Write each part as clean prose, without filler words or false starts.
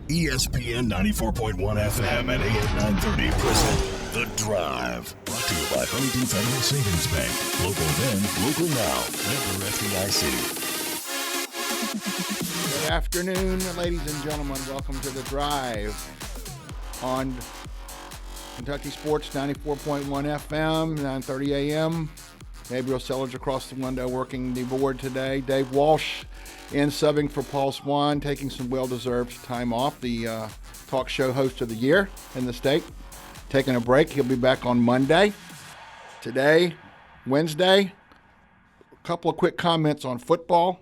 ESPN 94.1 FM and AM 930 present The Drive. Brought to you by Huntington Federal Savings Bank. Local then, local now. Member FDIC. Good afternoon, ladies and gentlemen. Welcome to The Drive on Kentucky Sports 94.1 FM, 9:30 a.m. Gabriel Sellers across the window working the board today. Dave Walsh in subbing for Paul Swann, taking some well-deserved time off. The talk show host of the year in the state, taking a break. He'll be back on Monday. Today, Wednesday, a couple of quick comments on football.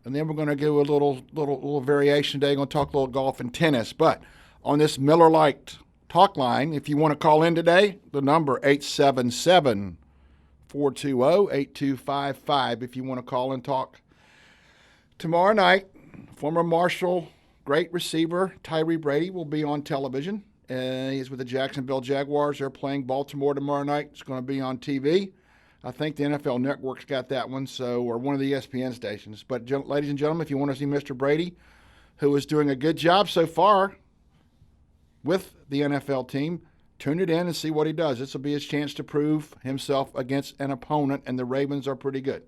And then we're going to do a little variation today. We're going to talk a little golf and tennis. But on this Miller Lite talk line, if you want to call in today, the number 877-420-8255 if you want to call and talk. Tomorrow night, former Marshall great receiver Tyree Brady will be on television. He's with the Jacksonville Jaguars. They're playing Baltimore tomorrow night. It's going to be on TV. I think the NFL Network's got that one, or one of the ESPN stations. But, ladies and gentlemen, if you want to see Mr. Brady, who is doing a good job so far with the NFL team, tune it in and see what he does. This will be his chance to prove himself against an opponent, and the Ravens are pretty good.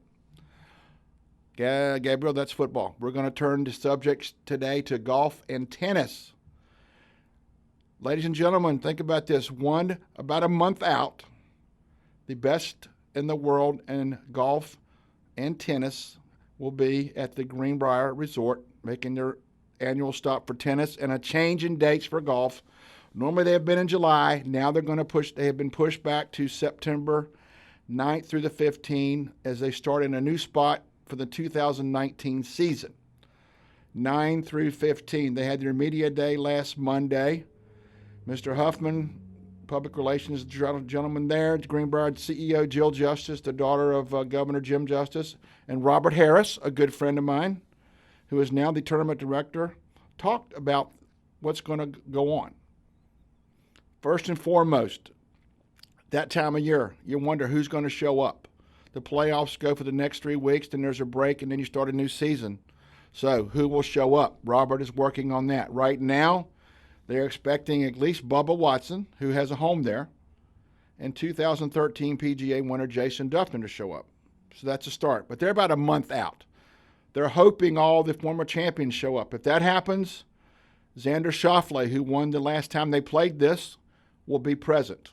Gabriel, that's football. We're going to turn the subjects today to golf and tennis. Ladies and gentlemen, think about this. About a month out, the best in the world in golf and tennis will be at the Greenbrier Resort, making their annual stop for tennis and a change in dates for golf. Normally they have been in July. Now they have been pushed back to September 9th through the 15th as they start in a new spot for the 2019 season. 9 through 15. They had their media day last Monday. Mr. Huffman, public relations gentleman there, Greenbrier CEO Jill Justice, the daughter of Governor Jim Justice, and Robert Harris, a good friend of mine, who is now the tournament director, talked about what's going to go on. First and foremost, that time of year, you wonder who's going to show up. The playoffs go for the next 3 weeks, then there's a break, and then you start a new season. So who will show up? Robert is working on that. Right now, they're expecting at least Bubba Watson, who has a home there, and 2013 PGA winner Jason Duffner to show up. So that's a start. But they're about a month out. They're hoping all the former champions show up. If that happens, Xander Schauffele, who won the last time they played this, will be present.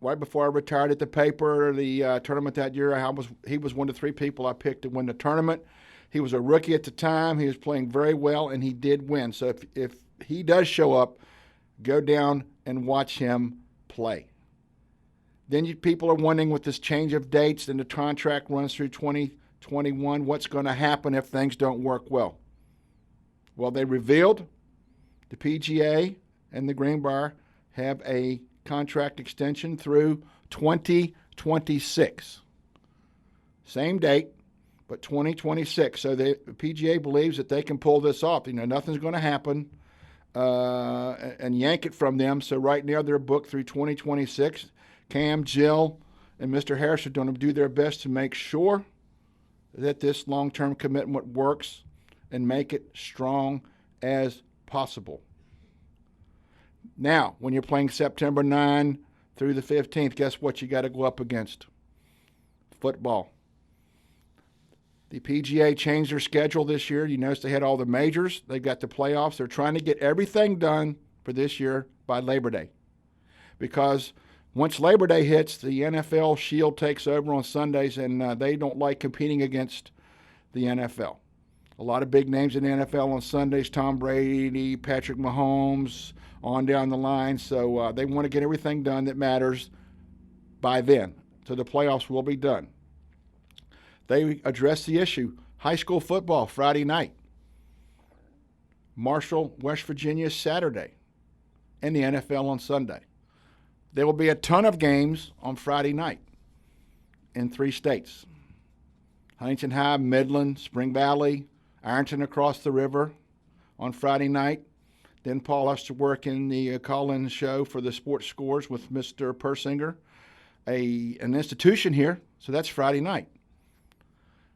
Right before I retired at the paper, the tournament that year, he was one of 3 people I picked to win the tournament. He was a rookie at the time. He was playing very well, and he did win. So if he does show up, go down and watch him play. Then people are wondering with this change of dates and the contract runs through 2021, what's going to happen if things don't work well? Well, they revealed the PGA and the Greenbrier have a contract extension through 2026. Same date, but 2026. So the PGA believes that they can pull this off. Nothing's going to happen and yank it from them. So right now they're booked through 2026. Cam, Jill, and Mr. Harris are going to do their best to make sure that this long-term commitment works and make it strong as possible. Now, when you're playing September 9 through the 15th, guess what you got to go up against? Football. The PGA changed their schedule this year. You notice they had all the majors. They've got the playoffs. They're trying to get everything done for this year by Labor Day. Because once Labor Day hits, the NFL Shield takes over on Sundays, and they don't like competing against the NFL. A lot of big names in the NFL on Sundays, Tom Brady, Patrick Mahomes, on down the line. So they want to get everything done that matters by then. So the playoffs will be done. They addressed the issue. High school football Friday night. Marshall, West Virginia Saturday. And the NFL on Sunday. There will be a ton of games on Friday night in 3 states. Huntington High, Midland, Spring Valley, Ironton across the river on Friday night. Then Paul has to work in the call-in show for the sports scores with Mr. Persinger, an institution here. So that's Friday night.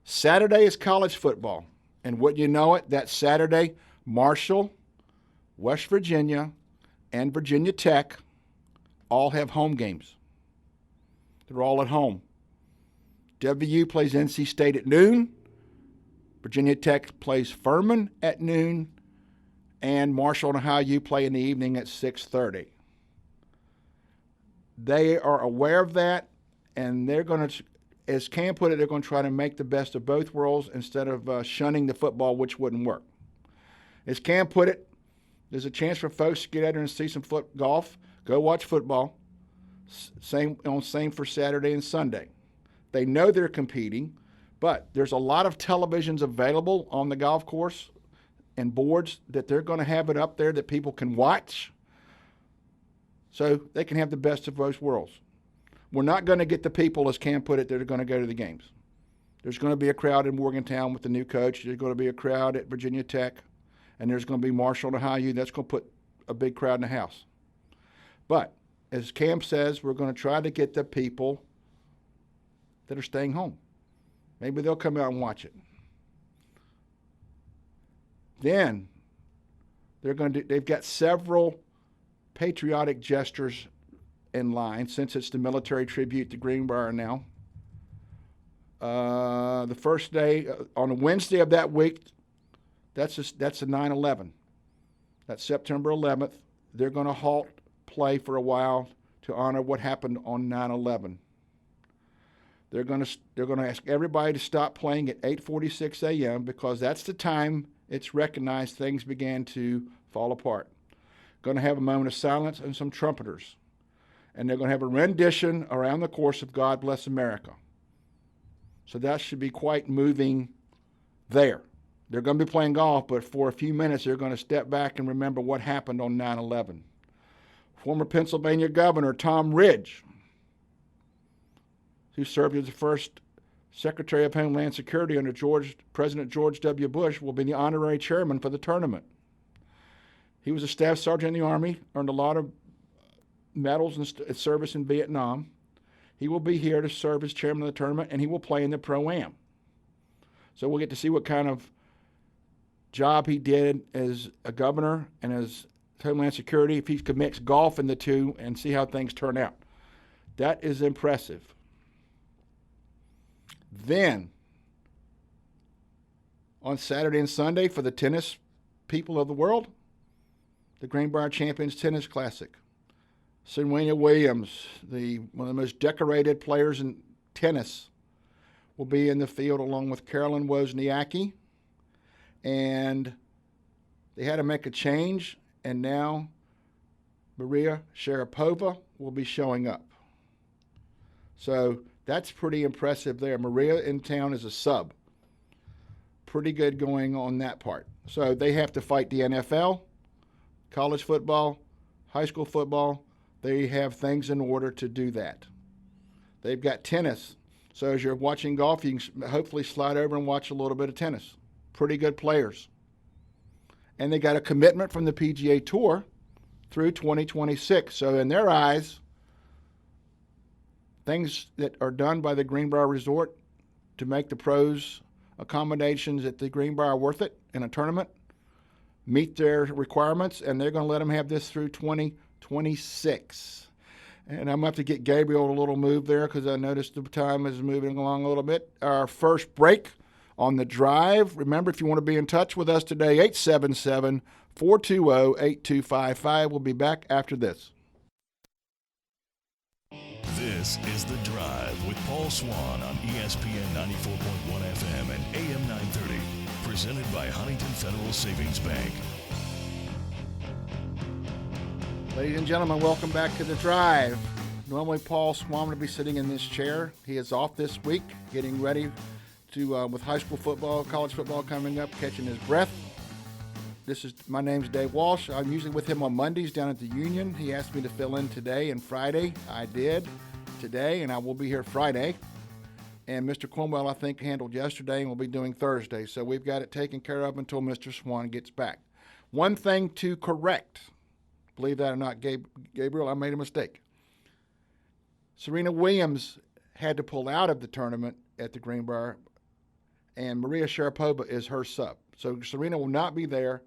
Saturday is college football. And wouldn't you know it, that Saturday, Marshall, West Virginia, and Virginia Tech all have home games. They're all at home. WU plays NC State at noon. Virginia Tech plays Furman at noon. And Marshall and Ohio U play in the evening at 6:30. They are aware of that, and they're going to, as Cam put it, they're going to try to make the best of both worlds instead of shunning the football, which wouldn't work. As Cam put it, there's a chance for folks to get out there and see some golf, go watch football. Same for Saturday and Sunday. They know they're competing, but there's a lot of televisions available on the golf course and boards that they're going to have it up there that people can watch so they can have the best of both worlds. We're not going to get the people, as Cam put it, that are going to go to the games. There's going to be a crowd in Morgantown with the new coach. There's going to be a crowd at Virginia Tech, and there's going to be Marshall and Ohio U. That's going to put a big crowd in the house. But as Cam says, we're going to try to get the people that are staying home. Maybe they'll come out and watch it. Then they've got several patriotic gestures in line since it's the military tribute to Greenbrier now. The first day, on a Wednesday of that week, that's a 9/11. That's September 11th. They're going to halt play for a while to honor what happened on 9/11. They're going to ask everybody to stop playing at 8:46 a.m. because that's the time it's recognized things began to fall apart. Going to have a moment of silence and some trumpeters. And they're going to have a rendition around the course of God Bless America. So that should be quite moving there. They're going to be playing golf, but for a few minutes they're going to step back and remember what happened on 9/11. Former Pennsylvania Governor Tom Ridge, who served as the first Secretary of Homeland Security under President George W. Bush, will be the honorary chairman for the tournament. He was a staff sergeant in the Army, earned a lot of medals and service in Vietnam. He will be here to serve as chairman of the tournament, and he will play in the Pro-Am. So we'll get to see what kind of job he did as a governor and as Homeland Security, if he could mix golf in the two and see how things turn out. That is impressive. Then, on Saturday and Sunday, for the tennis people of the world, the Greenbrier Champions Tennis Classic. Serena Williams, one of the most decorated players in tennis, will be in the field along with Carolyn Wozniacki. And they had to make a change, and now Maria Sharapova will be showing up. So that's pretty impressive there. Maria in town is a sub. Pretty good going on that part. So they have to fight the NFL, college football, high school football. They have things in order to do that. They've got tennis. So as you're watching golf, you can hopefully slide over and watch a little bit of tennis. Pretty good players. And they got a commitment from the PGA Tour through 2026. So in their eyes, things that are done by the Greenbrier Resort to make the pros accommodations at the Greenbrier are worth it in a tournament, meet their requirements, and they're going to let them have this through 2026. And I'm going to have to get Gabriel a little move there because I noticed the time is moving along a little bit. Our first break on the drive. Remember, if you want to be in touch with us today, 877-420-8255. We'll be back after this. This is The Drive with Paul Swann on ESPN 94.1 FM and AM 930. Presented by Huntington Federal Savings Bank. Ladies and gentlemen, welcome back to The Drive. Normally, Paul Swann would be sitting in this chair. He is off this week, getting ready to with high school football, college football coming up, catching his breath. My name's Dave Walsh. I'm usually with him on Mondays down at the Union. He asked me to fill in today and Friday. I did today, and I will be here Friday. And Mr. Cornwell, I think, handled yesterday and will be doing Thursday. So we've got it taken care of until Mr. Swann gets back. One thing to correct. Believe that or not, Gabriel, I made a mistake. Serena Williams had to pull out of the tournament at the Greenbrier, and Maria Sharapova is her sub. So Serena will not be there.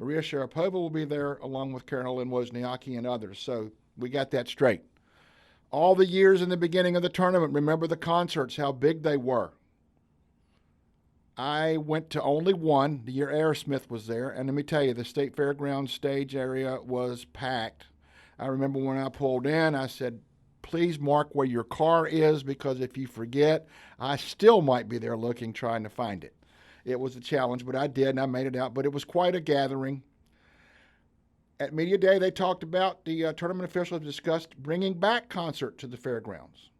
Maria Sharapova will be there along with Carolyn Wozniacki and others. So we got that straight. All the years in the beginning of the tournament, remember the concerts, how big they were. I went to only one, the year Aerosmith was there, and let me tell you, the State Fairgrounds stage area was packed. I remember when I pulled in, I said, please mark where your car is, because if you forget, I still might be there looking, trying to find it. It was a challenge, but I did, and I made it out. But it was quite a gathering. At Media Day, they talked about, the tournament officials discussed bringing back concert to the fairgrounds.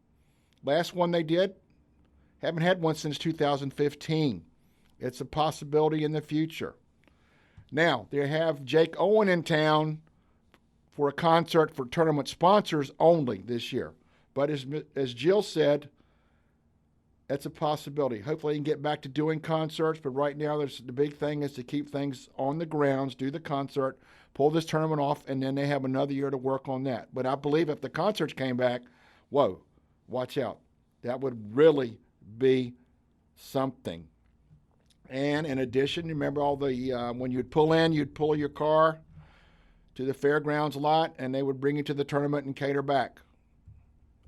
Last one they did, haven't had one since 2015. It's a possibility in the future. Now, they have Jake Owen in town for a concert for tournament sponsors only this year. But as Jill said, that's a possibility. Hopefully, he can get back to doing concerts, but right now, the big thing is to keep things on the grounds, do the concert, pull this tournament off, and then they have another year to work on that. But I believe if the concerts came back, whoa, watch out. That would really be something. And in addition, remember all the when you'd pull your car to the fairgrounds lot, and they would bring you to the tournament and cater back.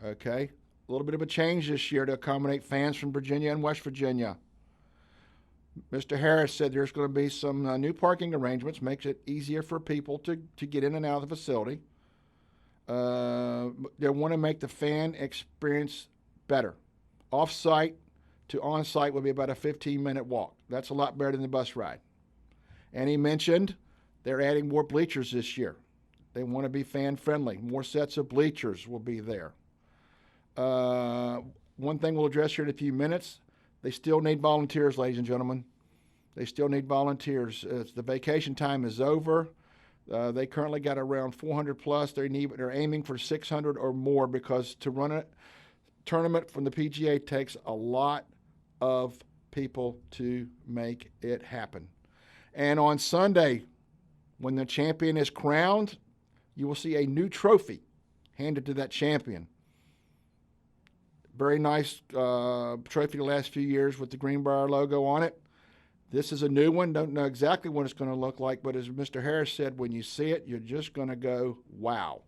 Okay? A little bit of a change this year to accommodate fans from Virginia and West Virginia. Mr. Harris said there's going to be some new parking arrangements, makes it easier for people to get in and out of the facility. They want to make the fan experience better. Off-site to on-site would be about a 15-minute walk. That's a lot better than the bus ride. And he mentioned they're adding more bleachers this year. They want to be fan-friendly. More sets of bleachers will be there. One thing we'll address here in a few minutes, they still need volunteers, ladies and gentlemen. They still need volunteers. The vacation time is over. They currently got around 400 plus. They're aiming for 600 or more, because to run a tournament from the PGA takes a lot of people to make it happen. And on Sunday, when the champion is crowned, you will see a new trophy handed to that champion. Very nice trophy the last few years with the Greenbrier logo on it. This is a new one. Don't know exactly what it's going to look like, but as Mr. Harris said, when you see it, you're just going to go, wow.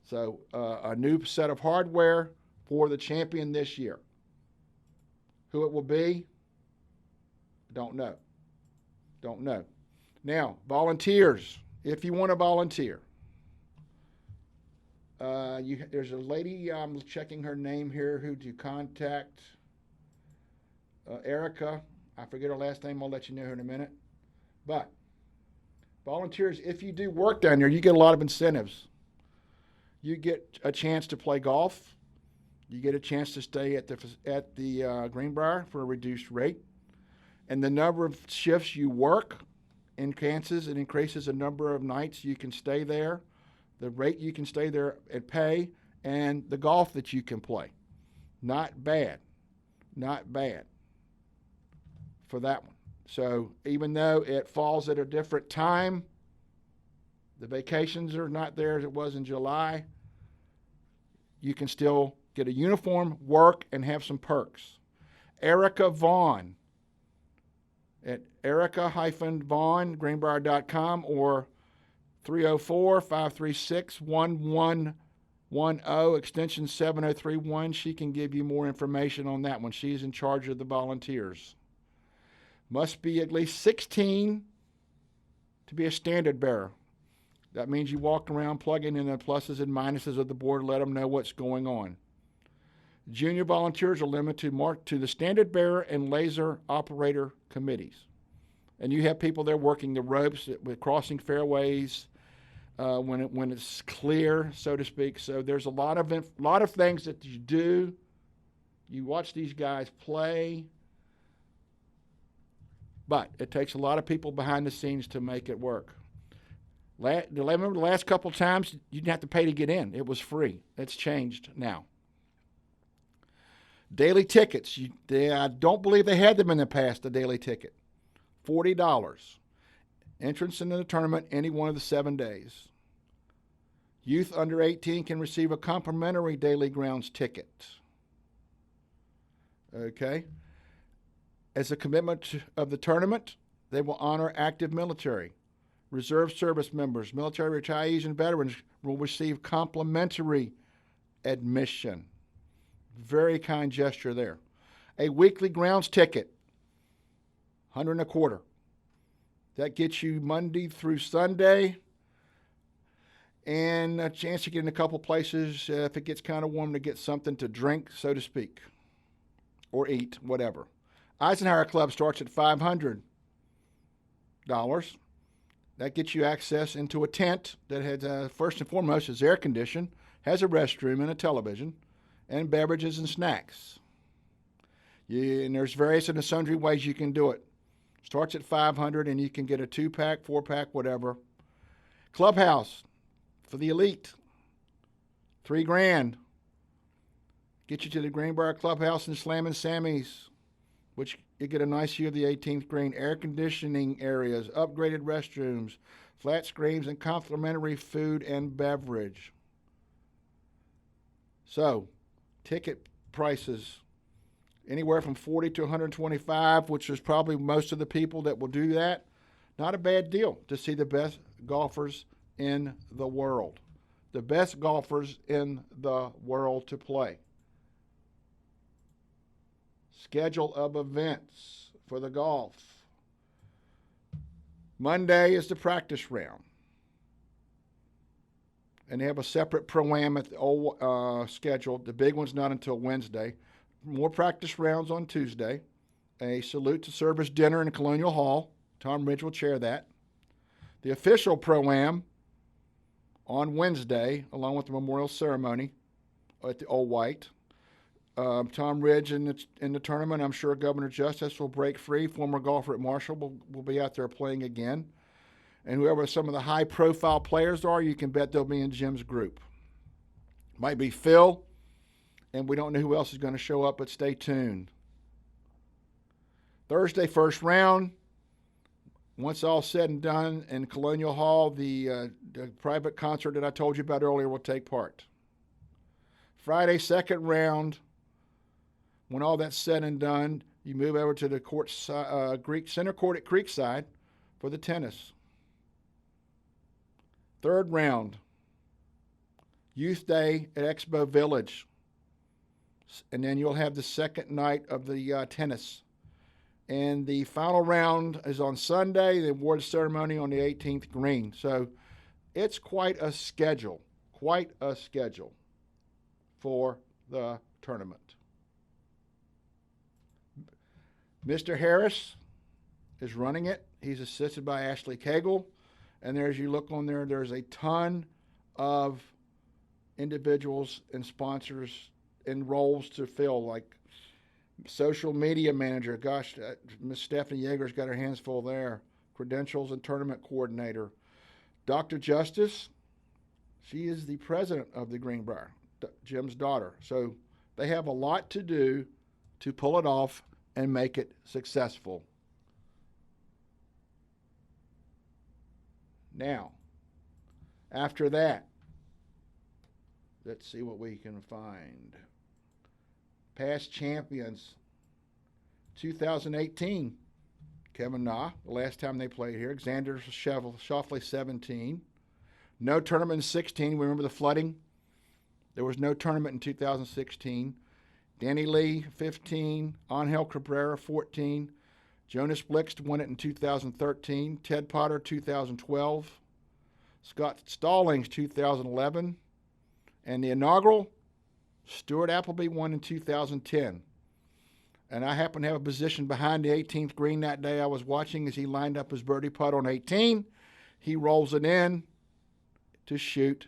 So a new set of hardware for the champion this year. Who it will be, don't know. Don't know. Now, volunteers, if you want to volunteer. There's a lady, I'm checking her name here, who to contact. Erica. I forget her last name. I'll let you know her in a minute. But volunteers, if you do work down there, you get a lot of incentives. You get a chance to play golf. You get a chance to stay at the Greenbrier for a reduced rate. And the number of shifts you work increases the number of nights you can stay there, the rate you can stay there and pay, and the golf that you can play. Not bad. Not bad for that one. So even though it falls at a different time, the vacations are not there as it was in July, you can still get a uniform, work, and have some perks. Erica Vaughn at erica-vaughn, greenbrier.com, or 304-536-1110, extension 7031. She can give you more information on that one. She's in charge of the volunteers. Must be at least 16 to be a standard bearer. That means you walk around plugging in the pluses and minuses of the board, let them know what's going on. Junior volunteers are limited to the standard bearer and laser operator committees. And you have people there working the ropes, with crossing fairways when it's clear, so to speak. So there's a lot of things that you do. You watch these guys play. But it takes a lot of people behind the scenes to make it work. Remember the last couple of times, you didn't have to pay to get in. It was free. It's changed now. Daily tickets. I don't believe they had them in the past, the daily ticket. $40. Entrance into the tournament any one of the 7 days. Youth under 18 can receive a complimentary daily grounds ticket. Okay. As a commitment of the tournament, they will honor active military. Reserve service members, military retirees, and veterans will receive complimentary admission. Very kind gesture there. A weekly grounds ticket, $100 a quarter. That gets you Monday through Sunday, and a chance to get in a couple places if it gets kind of warm to get something to drink, so to speak, or eat, whatever. Eisenhower Club starts at $500. That gets you access into a tent that has, first and foremost, is air conditioned, has a restroom and a television, and beverages and snacks. And there's various and sundry ways you can do it. Starts at $500, and you can get a 2-pack, 4-pack, whatever. Clubhouse for the elite, $3,000. Get you to the Greenbrier Clubhouse and Slammin' Sammy's, which you get a nice view of the 18th green. Air conditioning areas, upgraded restrooms, flat screens, and complimentary food and beverage. So, ticket prices anywhere from $40 to $125, which is probably most of the people that will do that. Not a bad deal to see the best golfers in the world. The best golfers in the world to play. Schedule of events for the golf. Monday is the practice round. And they have a separate pro-am at the old schedule. The big one's not until Wednesday. More practice rounds on Tuesday. A salute to service dinner in Colonial Hall. Tom Ridge will chair that. The official pro-am on Wednesday, along with the memorial ceremony at the Old White. Tom Ridge in the tournament. I'm sure Governor Justice will break free. Former golfer at Marshall will be out there playing again. And whoever some of the high-profile players are, you can bet they'll be in Jim's group. Might be Phil, and we don't know who else is going to show up, but stay tuned. Thursday, first round. Once all said and done in Colonial Hall, the private concert that I told you about earlier will take part. Friday, second round. When all that's said and done, you move over to the Greek Center Court at Creekside for the tennis. Third round, Youth Day at Expo Village. And then you'll have the second night of the tennis. And the final round is on Sunday, the award ceremony on the 18th green. So it's quite a schedule for the tournament. Mr. Harris is running it. He's assisted by Ashley Cagle. And there, as you look on there, there's a ton of individuals and sponsors and roles to fill, like social media manager. Gosh, Miss Stephanie Yeager's got her hands full there. Credentials and tournament coordinator. Dr. Justice, she is the president of the Greenbrier, Jim's daughter. So they have a lot to do to pull it off and make it successful. Now, after that, let's see what we can find. Past champions, 2018, Kevin Na, the last time they played here. Xander Schauffele, 17. No tournament in 16. We remember the flooding. There was no tournament in 2016. Danny Lee, 15. Angel Cabrera, 14. Jonas Blixt won it in 2013. Ted Potter, 2012. Scott Stallings, 2011. And the inaugural, Stuart Appleby won in 2010. And I happened to have a position behind the 18th green that day. I was watching as he lined up his birdie putt on 18. He rolls it in to shoot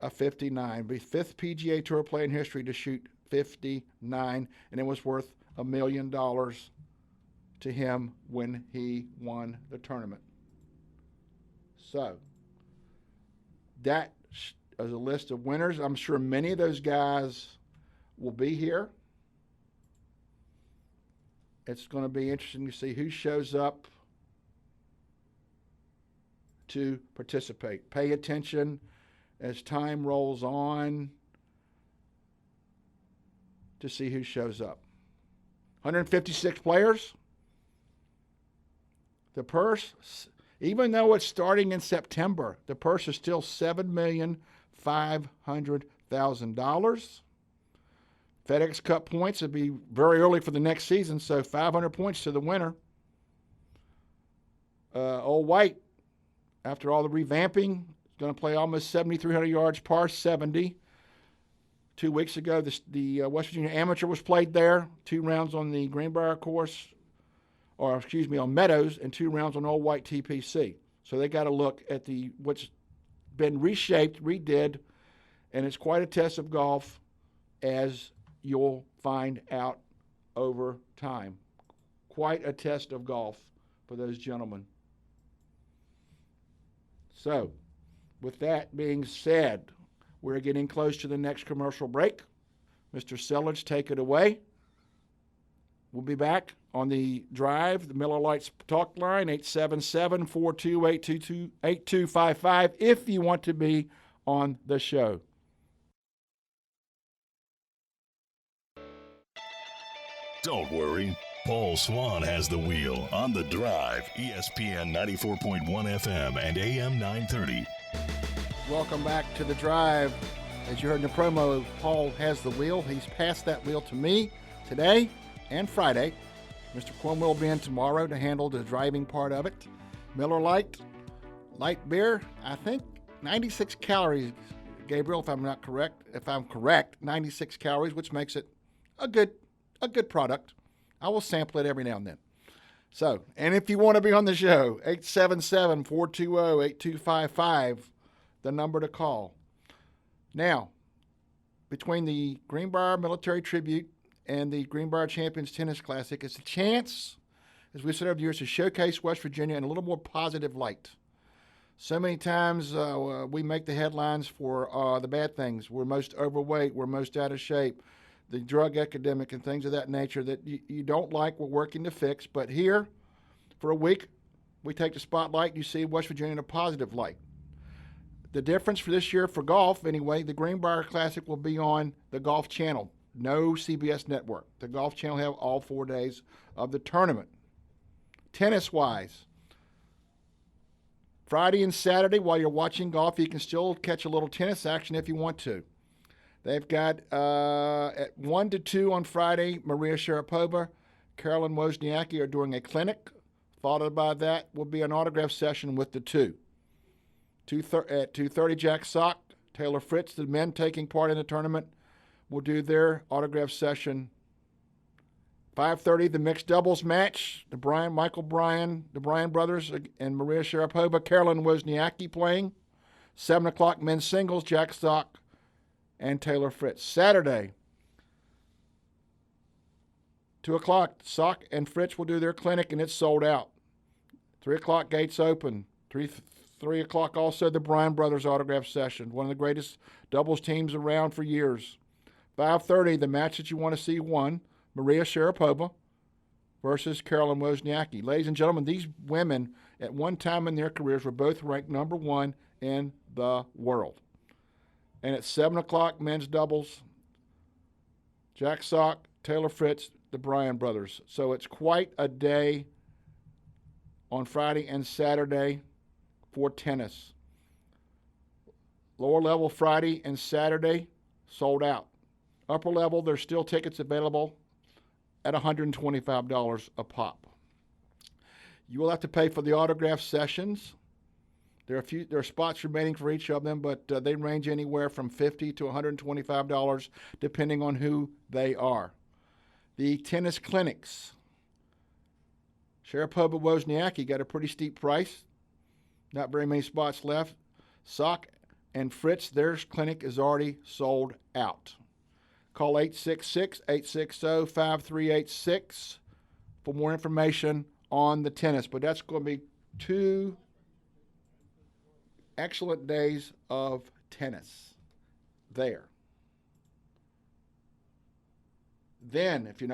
a 59. The fifth PGA Tour player in history to shoot 59, and it was worth $1 million to him when he won the tournament. So that is a list of winners. I'm sure many of those guys will be here. It's going to be interesting to see who shows up to participate. Pay attention as time rolls on to see who shows up. 156 players. The purse Even though it's starting in September, the purse is still $7,500,000. FedEx Cup points will be very early for the next season, so 500 points to the winner. Old White, after all the revamping, is going to play almost 7,300 yards, par 70. 2 weeks ago, the West Virginia Amateur was played there. 2 rounds on the Greenbrier course, on Meadows, and 2 rounds on Old White TPC. So they got to look at what's been reshaped, redid, and it's quite a test of golf, as you'll find out over time. Quite a test of golf for those gentlemen. So, with that being said, we're getting close to the next commercial break. Mr. Sellers, take it away. We'll be back on the drive, the Miller Lights talk line, 877-428-8255, if you want to be on the show. Don't worry. Paul Swann has the wheel on the drive. ESPN 94.1 FM and AM 930. Welcome back to the drive. As you heard in the promo, Paul has the wheel. He's passed that wheel to me today and Friday. Mr. Quinn will be in tomorrow to handle the driving part of it. Miller Lite, light beer, I think 96 calories, Gabriel, if I'm correct, 96 calories, which makes it a good product. I will sample it every now and then. So, and if you want to be on the show, 877-420-8255, the number to call. Now, between the Greenbrier Military Tribute and the Greenbrier Champions Tennis Classic, it's a chance, as we said over the years, to showcase West Virginia in a little more positive light. So many times we make the headlines for the bad things. We're most overweight. We're most out of shape. The drug epidemic and things of that nature that you don't like, we're working to fix. But here, for a week, we take the spotlight and you see West Virginia in a positive light. The difference for this year for golf, anyway, the Greenbrier Classic will be on the Golf Channel. No CBS network. The Golf Channel have all 4 days of the tournament. Tennis-wise, Friday and Saturday, while you're watching golf, you can still catch a little tennis action if you want to. They've got at 1 to 2 on Friday, Maria Sharapova, Carolyn Wozniacki are doing a clinic. Followed by that will be an autograph session with the two. At 2:30, Jack Sock, Taylor Fritz, the men taking part in the tournament, will do their autograph session. 5:30, the mixed doubles match, the Bryan brothers and Maria Sharapova, Carolyn Wozniacki playing. 7 o'clock, men's singles, Jack Sock and Taylor Fritz. Saturday, 2 o'clock, Sock and Fritz will do their clinic, and it's sold out. 3 o'clock, gates open. 3 o'clock, also the Bryan brothers autograph session, one of the greatest doubles teams around for years. 5:30, the match that you want to see won, Maria Sharapova versus Carolyn Wozniacki. Ladies and gentlemen, these women at one time in their careers were both ranked number 1 in the world. And at 7 o'clock, men's doubles, Jack Sock, Taylor Fritz, the Bryan brothers. So it's quite a day on Friday and Saturday for tennis. Lower level Friday and Saturday sold out. Upper level, there's still tickets available at $125 a pop. You will have to pay for the autograph sessions. There are spots remaining for each of them, but they range anywhere from $50 to $125 depending on who they are. The tennis clinics. Sharapova Wozniacki got a pretty steep price. Not very many spots left. Sock and Fritz, their clinic is already sold out. Call 866-860-5386 for more information on the tennis. But that's going to be 2 excellent days of tennis there. Then, if you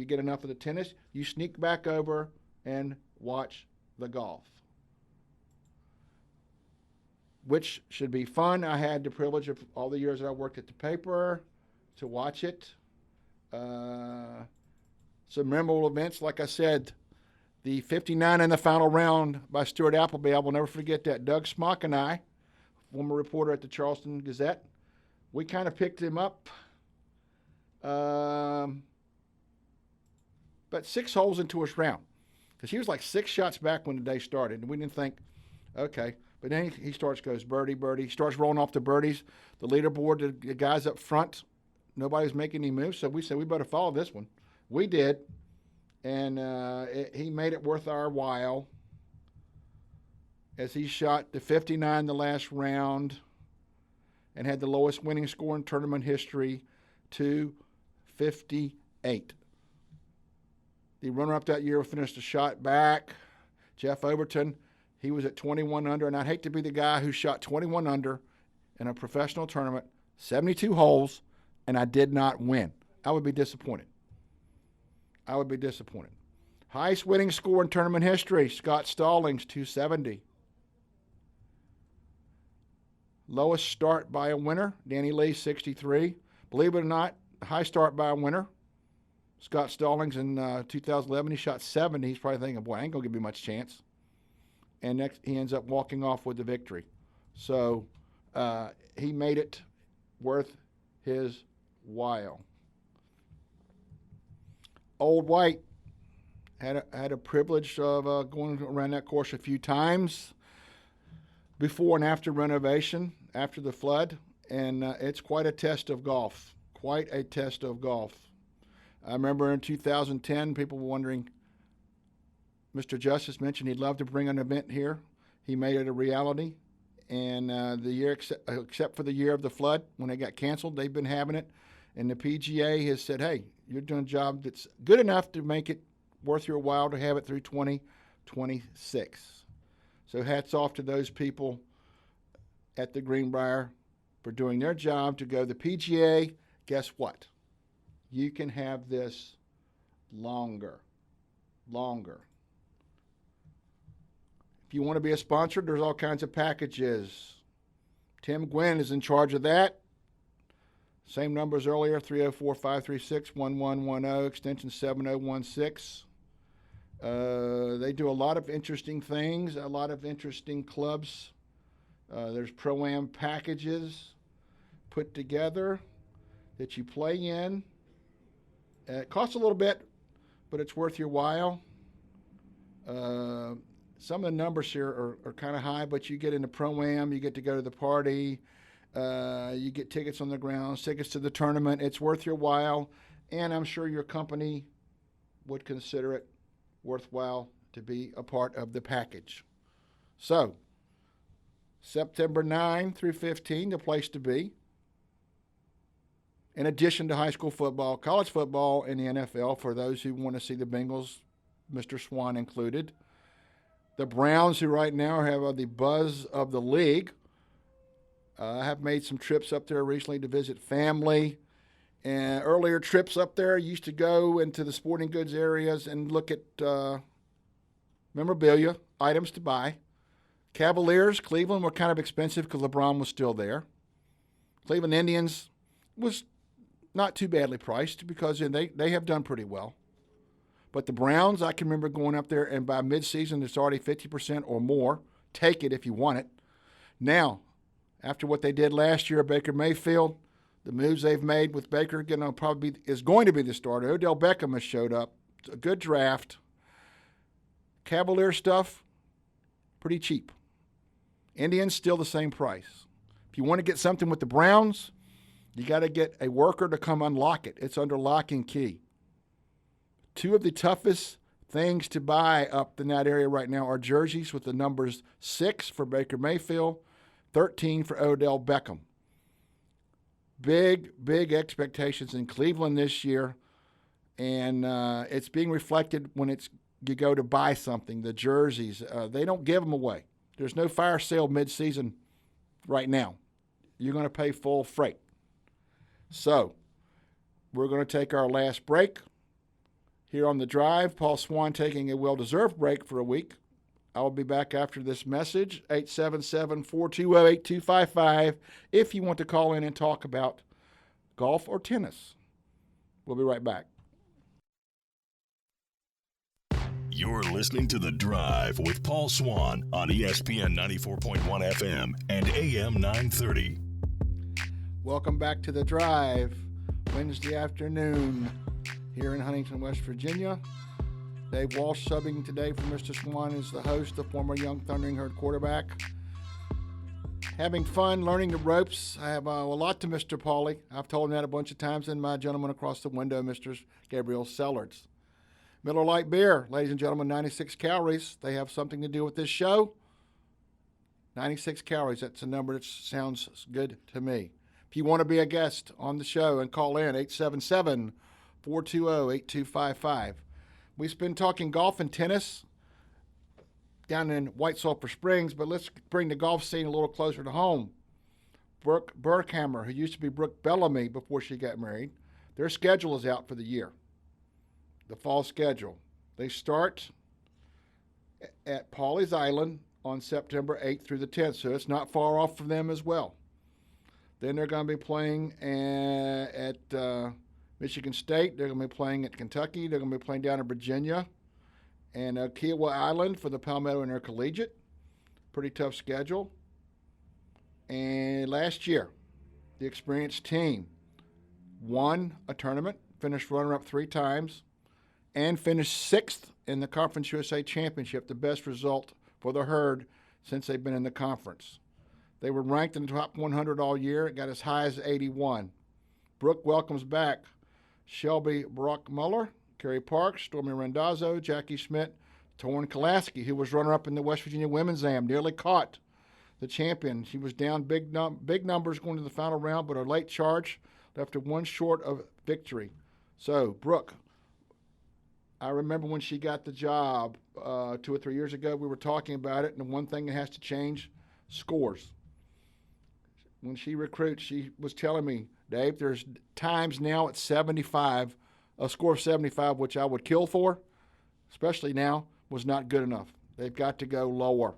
get enough of the tennis, you sneak back over and watch the golf, which should be fun. I had the privilege of all the years that I worked at the paper to watch it. Some memorable events, like I said, The 59 in the final round by Stuart Appleby. I will never forget that. Doug Smock and I, former reporter at the Charleston Gazette, we kind of picked him up about 6 holes into his round, because he was like 6 shots back when the day started, and we didn't think, okay. But then he goes birdie, birdie. He starts rolling off the birdies. The leaderboard, the guys up front, nobody was making any moves, so we said we better follow this one. We did, and he made it worth our while as he shot the 59 the last round and had the lowest winning score in tournament history, 258. The runner-up that year finished a shot back, Jeff Overton. He was at 21 under, and I'd hate to be the guy who shot 21 under in a professional tournament, 72 holes, and I did not win. I would be disappointed. Highest winning score in tournament history, Scott Stallings, 270. Lowest start by a winner, Danny Lee, 63. Believe it or not, high start by a winner, Scott Stallings in 2011. He shot 70. He's probably thinking, boy, I ain't going to give me much chance. And next, he ends up walking off with the victory. So he made it worth his while. Old White had a privilege of going around that course a few times before and after renovation, after the flood, and it's quite a test of golf. I remember in 2010, people were wondering, Mr. Justice mentioned he'd love to bring an event here. He made it a reality. And the year, except for the year of the flood, when it got canceled, they've been having it. And the PGA has said, hey, you're doing a job that's good enough to make it worth your while to have it through 2026. So hats off to those people at the Greenbrier for doing their job to go. The PGA, guess what? You can have this longer. If you want to be a sponsor, there's all kinds of packages. Tim Gwynn is in charge of that. Same numbers earlier, 304-536-1110, extension 7016. They do a lot of interesting things, a lot of interesting clubs. There's Pro-Am packages put together that you play in. It costs a little bit, but it's worth your while. Some of the numbers here are kind of high, but you get into Pro-Am, you get to go to the party, you get tickets on the grounds, tickets to the tournament. It's worth your while, and I'm sure your company would consider it worthwhile to be a part of the package. So, September 9 through 15, the place to be. In addition to high school football, college football, and the NFL, for those who want to see the Bengals, Mr. Swann included. The Browns, who right now have the buzz of the league, have made some trips up there recently to visit family. And earlier trips up there used to go into the sporting goods areas and look at memorabilia, items to buy. Cavaliers, Cleveland were kind of expensive because LeBron was still there. Cleveland Indians was not too badly priced because they have done pretty well. But the Browns, I can remember going up there, and by midseason, it's already 50% or more. Take it if you want it. Now, after what they did last year at Baker Mayfield, the moves they've made with Baker is going to be the starter. Odell Beckham has showed up. It's a good draft. Cavalier stuff, pretty cheap. Indians, still the same price. If you want to get something with the Browns, you got to get a worker to come unlock it. It's under lock and key. Two of the toughest things to buy up in that area right now are jerseys with the numbers 6 for Baker Mayfield, 13 for Odell Beckham. Big expectations in Cleveland this year, and it's being reflected when you go to buy something. The jerseys, they don't give them away. There's no fire sale mid-season right now. You're going to pay full freight. So we're going to take our last break here on The Drive. Paul Swann taking a well-deserved break for a week. I will be back after this message, 877-420-8255, if you want to call in and talk about golf or tennis. We'll be right back. You're listening to The Drive with Paul Swann on ESPN 94.1 FM and AM 930. Welcome back to The Drive, Wednesday afternoon here in Huntington, West Virginia. Dave Walsh subbing today for Mr. Swann is the host, the former Young Thundering Herd quarterback. Having fun, learning the ropes. I have a lot to Mr. Paulie. I've told him that a bunch of times, and my gentleman across the window, Mr. Gabriel Sellards. Miller Lite beer, ladies and gentlemen, 96 calories. They have something to do with this show. 96 calories, that's a number that sounds good to me. If you want to be a guest on the show and call in, 877-420-8255. We've been talking golf and tennis down in White Sulphur Springs, but let's bring the golf scene a little closer to home. Brooke Burkhammer, who used to be Brooke Bellamy before she got married, their schedule is out for the year, the fall schedule. They start at Pawleys Island on September 8th through the 10th, so it's not far off from them as well. Then they're going to be playing at Michigan State. They're going to be playing at Kentucky. They're going to be playing down in Virginia. And Kiowa Island for the Palmetto Intercollegiate. Pretty tough schedule. And last year, the experienced team won a tournament, finished runner-up 3 times, and finished 6th in the Conference USA Championship, the best result for the Herd since they've been in the conference. They were ranked in the top 100 all year. It got as high as 81. Brooke welcomes back Shelby Brockmuller, Kerry Parks, Stormy Randazzo, Jackie Schmidt, Torrin Kolaski, who was runner-up in the West Virginia Women's Am, nearly caught the champion. She was down big numbers going to the final round, but her late charge left her one short of victory. So, Brooke, I remember when she got the job 2 or 3 years ago, we were talking about it, and the one thing that has to change, scores. When she recruits, she was telling me, Dave, there's times now at 75, a score of 75, which I would kill for, especially now, was not good enough. They've got to go lower,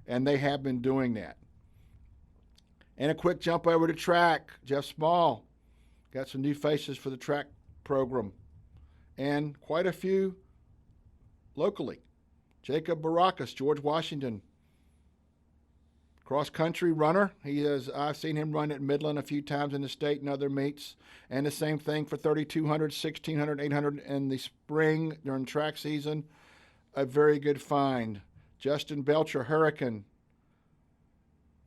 and they have been doing that. And a quick jump over to track. Jeff Small got some new faces for the track program, and quite a few locally. Jacob Baracus, George Washington, cross-country runner. I've seen him run at Midland a few times in the state and other meets. And the same thing for 3,200, 1,600, 800 in the spring during track season. A very good find. Justin Belcher, Hurricane,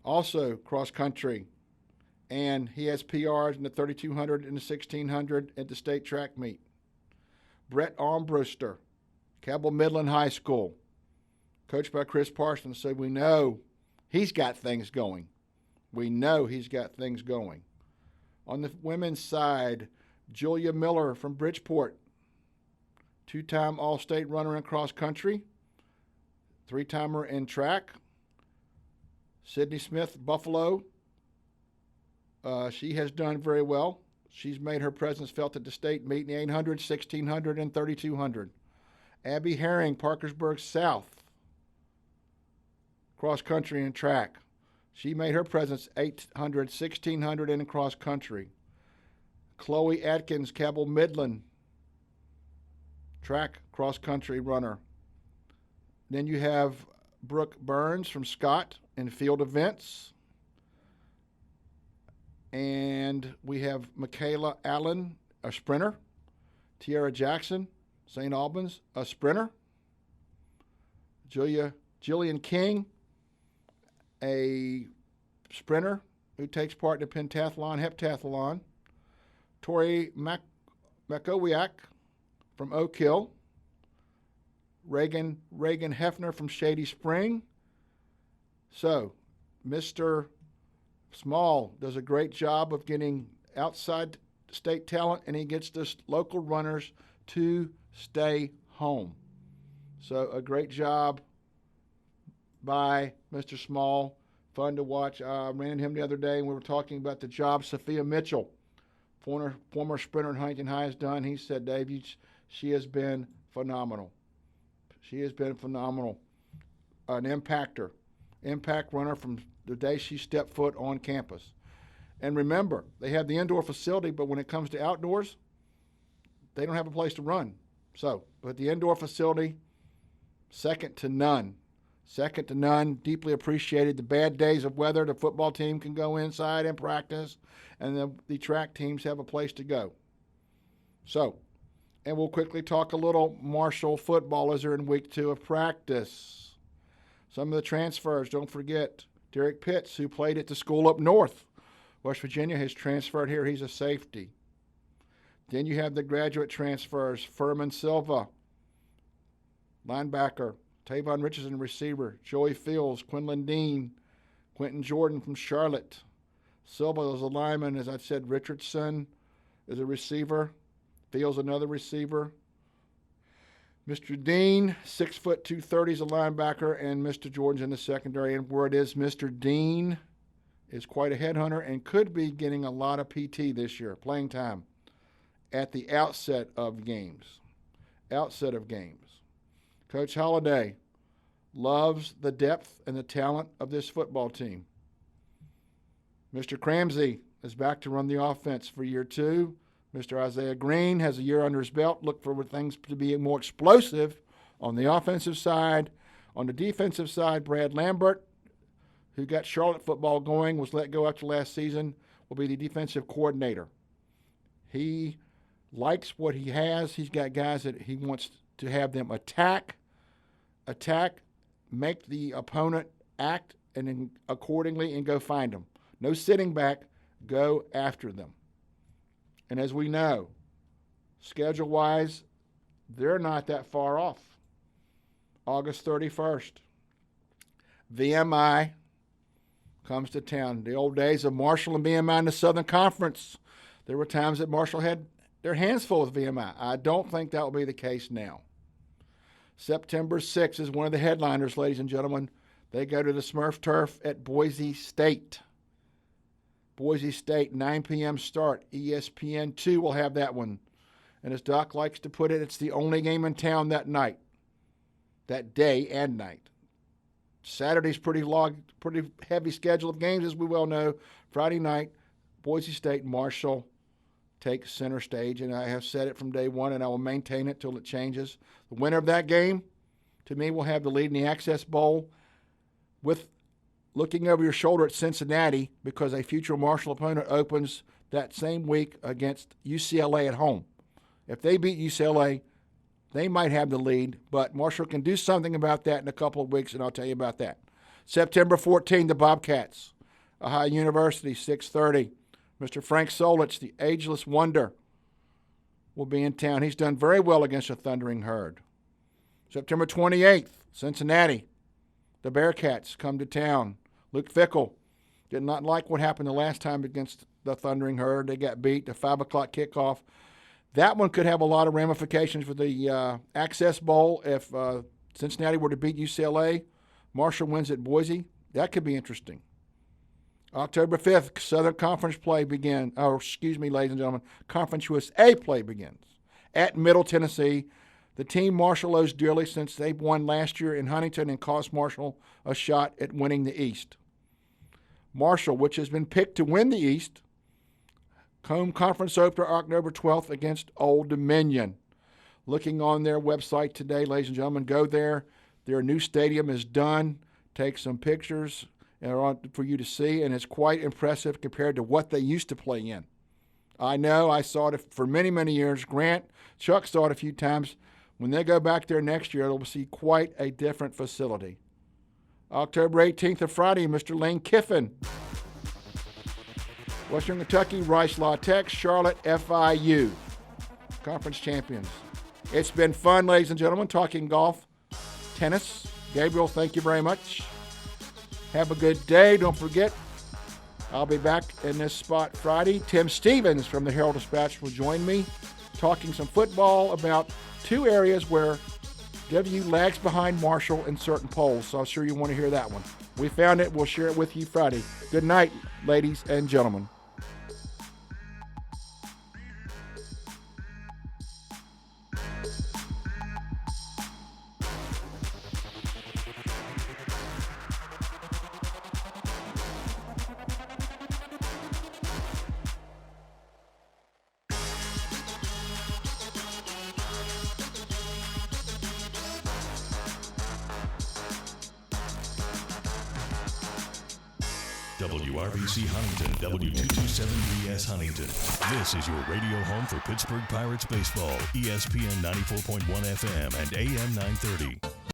also cross-country. And he has PRs in the 3,200 and the 1,600 at the state track meet. Brett Armbruster, Cabell Midland High School, coached by Chris Parsons. So we know he's got things going. We know he's got things going. On the women's side, Julia Miller from Bridgeport, 2-time All-State runner in cross-country, 3-timer in track. Sydney Smith, Buffalo, she has done very well. She's made her presence felt at the state meet in the 800, 1,600, and 3,200. Abby Herring, Parkersburg South, cross-country and track. She made her presence 800, 1,600, and in cross-country. Chloe Atkins, Cabell Midland, track cross-country runner. Then you have Brooke Burns from Scott in field events. And we have Michaela Allen, a sprinter. Tiara Jackson, St. Albans, a sprinter. Jillian King, a sprinter who takes part in the pentathlon, heptathlon. Tori Makowiak from Oak Hill. Reagan Hefner from Shady Spring. So, Mr. Small does a great job of getting outside state talent, and he gets the local runners to stay home. So a great job by Mr. Small. Fun to watch. I ran into him the other day, and we were talking about the job Sophia Mitchell, former sprinter in Huntington High, has done. He said, Dave, she has been phenomenal. She has been phenomenal. An impact runner from the day she stepped foot on campus. And remember, they have the indoor facility, but when it comes to outdoors, they don't have a place to run. So, but the indoor facility, Second to none. Second to none. Deeply appreciated. The bad days of weather, the football team can go inside and practice, and the track teams have a place to go. So, and we'll quickly talk a little Marshall football as they're in week 2 of practice. Some of the transfers, don't forget, Derek Pitts, who played at the school up north, West Virginia, has transferred here. He's a safety. Then you have the graduate transfers, Furman Silva, linebacker, Tavon Richardson, receiver, Joey Fields, Quinlan Dean, Quentin Jordan from Charlotte. Silva is a lineman, as I said. Richardson is a receiver. Fields another receiver. Mr. Dean, 6 foot 230, is a linebacker, and Mr. Jordan's in the secondary. And word is Mr. Dean is quite a headhunter and could be getting a lot of PT this year, playing time, at the outset of games. Coach Holliday loves the depth and the talent of this football team. Mr. Cramsey is back to run the offense for year 2. Mr. Isaiah Green has a year under his belt. Look for things to be more explosive on the offensive side. On the defensive side, Brad Lambert, who got Charlotte football going, was let go after last season, will be the defensive coordinator. He likes what he has. He's got guys that he wants to have them attack, make the opponent act and then accordingly and go find them. No sitting back, go after them. And as we know, schedule-wise, they're not that far off. August 31st, VMI comes to town. The old days of Marshall and VMI in the Southern Conference, there were times that Marshall had their hands full with VMI. I don't think that will be the case now. September 6th is one of the headliners, ladies and gentlemen. They go to the Smurf Turf at Boise State. Boise State, 9 p.m. start. ESPN2 will have that one. And as Doc likes to put it, it's the only game in town that night, that day and night. Saturday's pretty heavy schedule of games, as we well know. Friday night, Boise State, Marshall take center stage, and I have said it from day one, and I will maintain it till it changes. The winner of that game, to me, will have the lead in the Access Bowl with looking over your shoulder at Cincinnati because a future Marshall opponent opens that same week against UCLA at home. If they beat UCLA, they might have the lead, but Marshall can do something about that in a couple of weeks, and I'll tell you about that. September 14, the Bobcats, Ohio University, 6:30. Mr. Frank Solich, the ageless wonder, will be in town. He's done very well against a thundering herd. September 28th, Cincinnati, the Bearcats come to town. Luke Fickle did not like what happened the last time against the thundering herd. They got beat, the 5 o'clock kickoff. That one could have a lot of ramifications for the Access Bowl. If Cincinnati were to beat UCLA, Marshall wins at Boise. That could be interesting. October 5th, Southern Conference play begins. Ladies and gentlemen, Conference USA play begins at Middle Tennessee. The team Marshall owes dearly since they won last year in Huntington and cost Marshall a shot at winning the East. Marshall, which has been picked to win the East, home conference opener October 12th against Old Dominion. Looking on their website today, ladies and gentlemen, go there. Their new stadium is done. Take some pictures for you to see, and it's quite impressive compared to what they used to play in. I know I saw it for many, many years. Chuck saw it a few times. When they go back there next year, they'll see quite a different facility. October 18th, a Friday, Mr. Lane Kiffin. Western Kentucky, Rice La Tech, Charlotte, FIU. Conference champions. It's been fun, ladies and gentlemen, talking golf, tennis. Gabriel, thank you very much. Have a good day. Don't forget, I'll be back in this spot Friday. Tim Stevens from the Herald-Dispatch will join me talking some football about 2 areas where WU lags behind Marshall in certain polls. So I'm sure you want to hear that one. We found it. We'll share it with you Friday. Good night, ladies and gentlemen. WRVC Huntington, W227BS Huntington. This is your radio home for Pittsburgh Pirates baseball. ESPN 94.1 FM and AM 930.